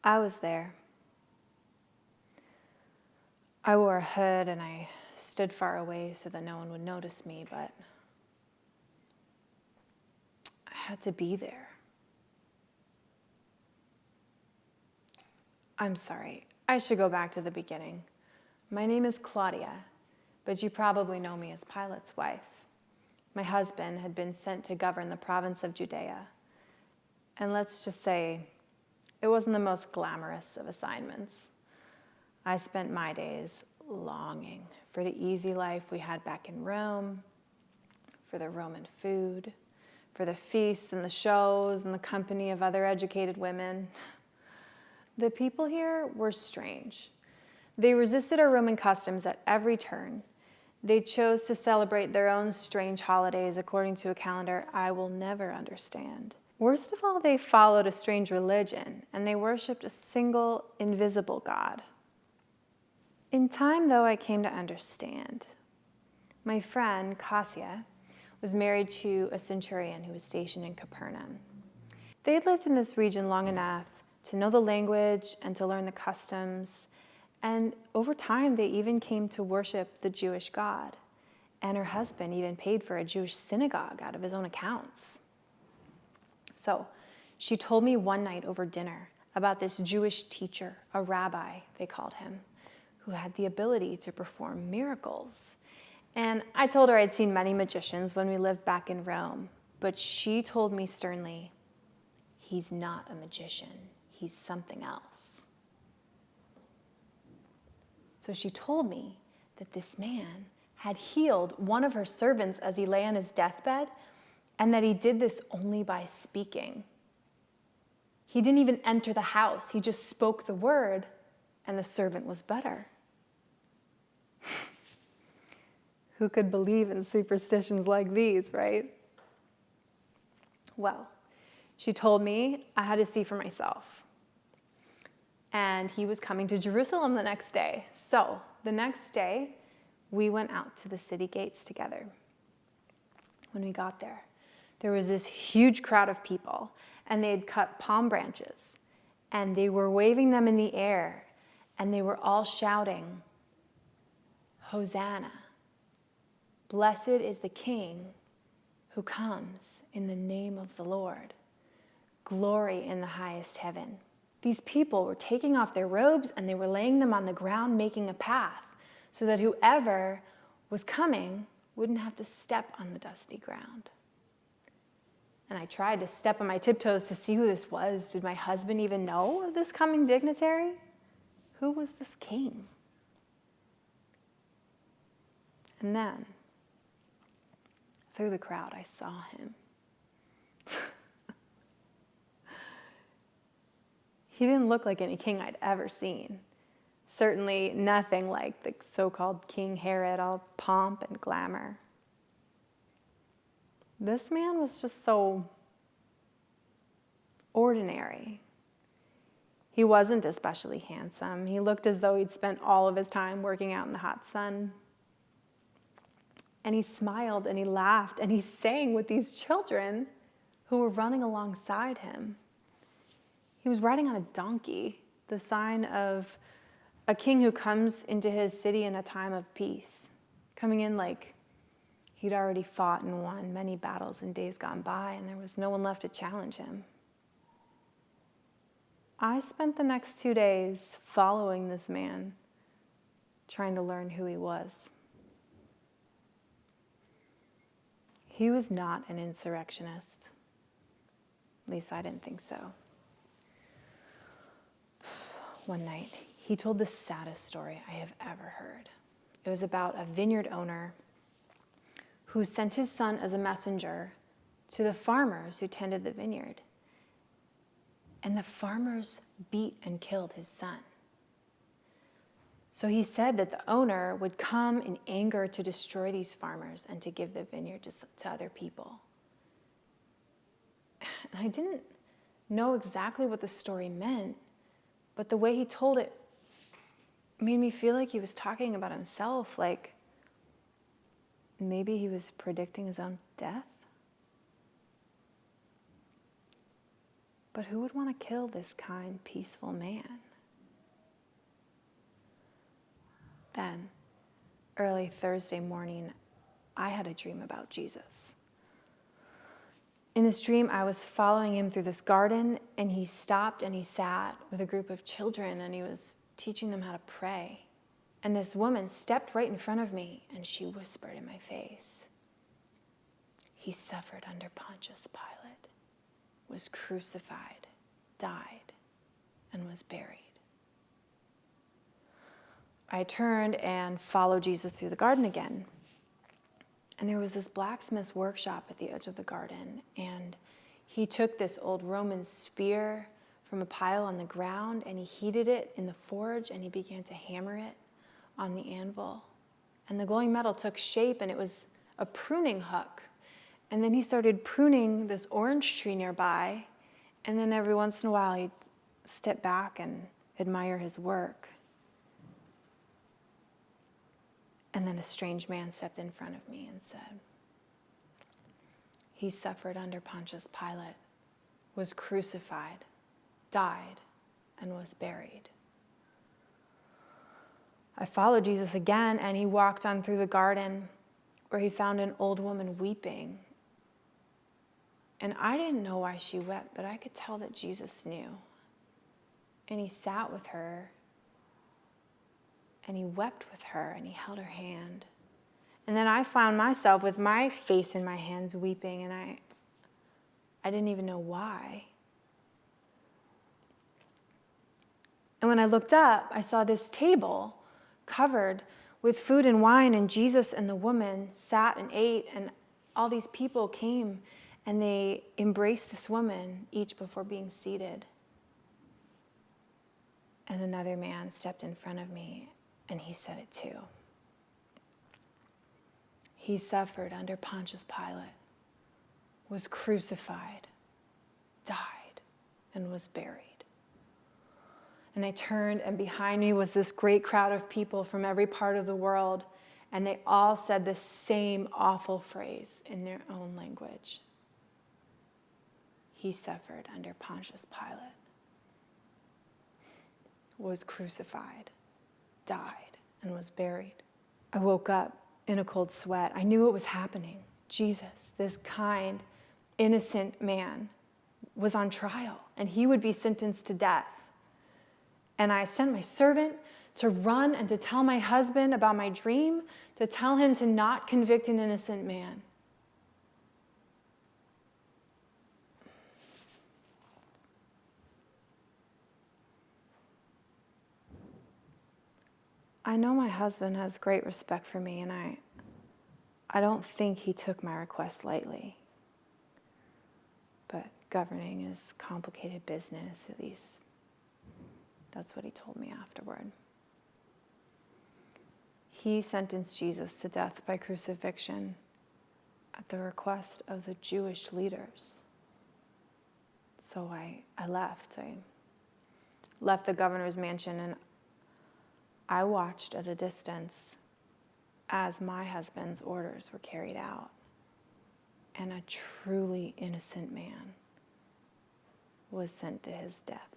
I was there. I wore a hood and I stood far away so that no one would notice me, but I had to be there. I'm sorry, I should go back to the beginning. My name is Claudia, but you probably know me as Pilate's wife. My husband had been sent to govern the province of Judea. And let's just say, it wasn't the most glamorous of assignments. I spent my days longing for the easy life we had back in Rome, for the Roman food, for the feasts and the shows and the company of other educated women. The people here were strange. They resisted our Roman customs at every turn. They chose to celebrate their own strange holidays according to a calendar I will never understand. Worst of all, they followed a strange religion, and they worshipped a single, invisible God. In time, though, I came to understand. My friend, Cassia, was married to a centurion who was stationed in Capernaum. They had lived in this region long enough to know the language and to learn the customs, and over time, they even came to worship the Jewish God. And her husband even paid for a Jewish synagogue out of his own accounts. So she told me one night over dinner about this Jewish teacher, a rabbi, they called him, who had the ability to perform miracles. And I told her I'd seen many magicians when we lived back in Rome, but she told me sternly, he's not a magician, he's something else. So she told me that this man had healed one of her servants as he lay on his deathbed, and that he did this only by speaking. He didn't even enter the house. He just spoke the word, and the servant was better. Who could believe in superstitions like these, right? Well, she told me I had to see for myself. And he was coming to Jerusalem the next day. So the next day, we went out to the city gates together. When we got there was this huge crowd of people, and they had cut palm branches, and they were waving them in the air, and they were all shouting, Hosanna, blessed is the King who comes in the name of the Lord. Glory in the highest heaven. These people were taking off their robes and they were laying them on the ground, making a path so that whoever was coming wouldn't have to step on the dusty ground. And I tried to step on my tiptoes to see who this was. Did my husband even know of this coming dignitary? Who was this king? And then, through the crowd, I saw him. He didn't look like any king I'd ever seen. Certainly nothing like the so-called King Herod, all pomp and glamour. This man was just so ordinary. He wasn't especially handsome. He looked as though he'd spent all of his time working out in the hot sun. And he smiled and he laughed and he sang with these children who were running alongside him. He was riding on a donkey, the sign of a king who comes into his city in a time of peace, coming in like he'd already fought and won many battles in days gone by, and there was no one left to challenge him. I spent the next 2 days following this man, trying to learn who he was. He was not an insurrectionist. At least I didn't think so. One night, he told the saddest story I have ever heard. It was about a vineyard owner who sent his son as a messenger to the farmers who tended the vineyard. And the farmers beat and killed his son. So he said that the owner would come in anger to destroy these farmers and to give the vineyard to other people. And I didn't know exactly what the story meant, but the way he told it made me feel like he was talking about himself, like maybe he was predicting his own death. But who would want to kill this kind, peaceful man? Then, early Thursday morning, I had a dream about Jesus. In this dream, I was following him through this garden, and he stopped and he sat with a group of children, and he was teaching them how to pray. And this woman stepped right in front of me, and she whispered in my face, "He suffered under Pontius Pilate, was crucified, died, and was buried." I turned and followed Jesus through the garden again. And there was this blacksmith's workshop at the edge of the garden, and he took this old Roman spear from a pile on the ground, and he heated it in the forge, and he began to hammer it on the anvil. And the glowing metal took shape, and it was a pruning hook. And then he started pruning this orange tree nearby, and then every once in a while he'd step back and admire his work. And then a strange man stepped in front of me and said, "He suffered under Pontius Pilate, was crucified, died, and was buried." I followed Jesus again, and he walked on through the garden where he found an old woman weeping. And I didn't know why she wept, but I could tell that Jesus knew. And he sat with her, and he wept with her, and he held her hand. And then I found myself with my face in my hands weeping, and I didn't even know why. And when I looked up, I saw this table covered with food and wine, and Jesus and the woman sat and ate, and all these people came, and they embraced this woman, each before being seated. And another man stepped in front of me, and he said it too. He suffered under Pontius Pilate, was crucified, died, and was buried. And I turned, and behind me was this great crowd of people from every part of the world, and they all said the same awful phrase in their own language. He suffered under Pontius Pilate, was crucified, died, and was buried. I woke up in a cold sweat. I knew what was happening. Jesus, this kind, innocent man, was on trial, and he would be sentenced to death. And I sent my servant to run and to tell my husband about my dream, to tell him to not convict an innocent man. I know my husband has great respect for me, and I don't think he took my request lightly. But governing is complicated business, at least that's what he told me afterward. He sentenced Jesus to death by crucifixion at the request of the Jewish leaders. So I left. I left the governor's mansion, and I watched at a distance as my husband's orders were carried out, and a truly innocent man was sent to his death.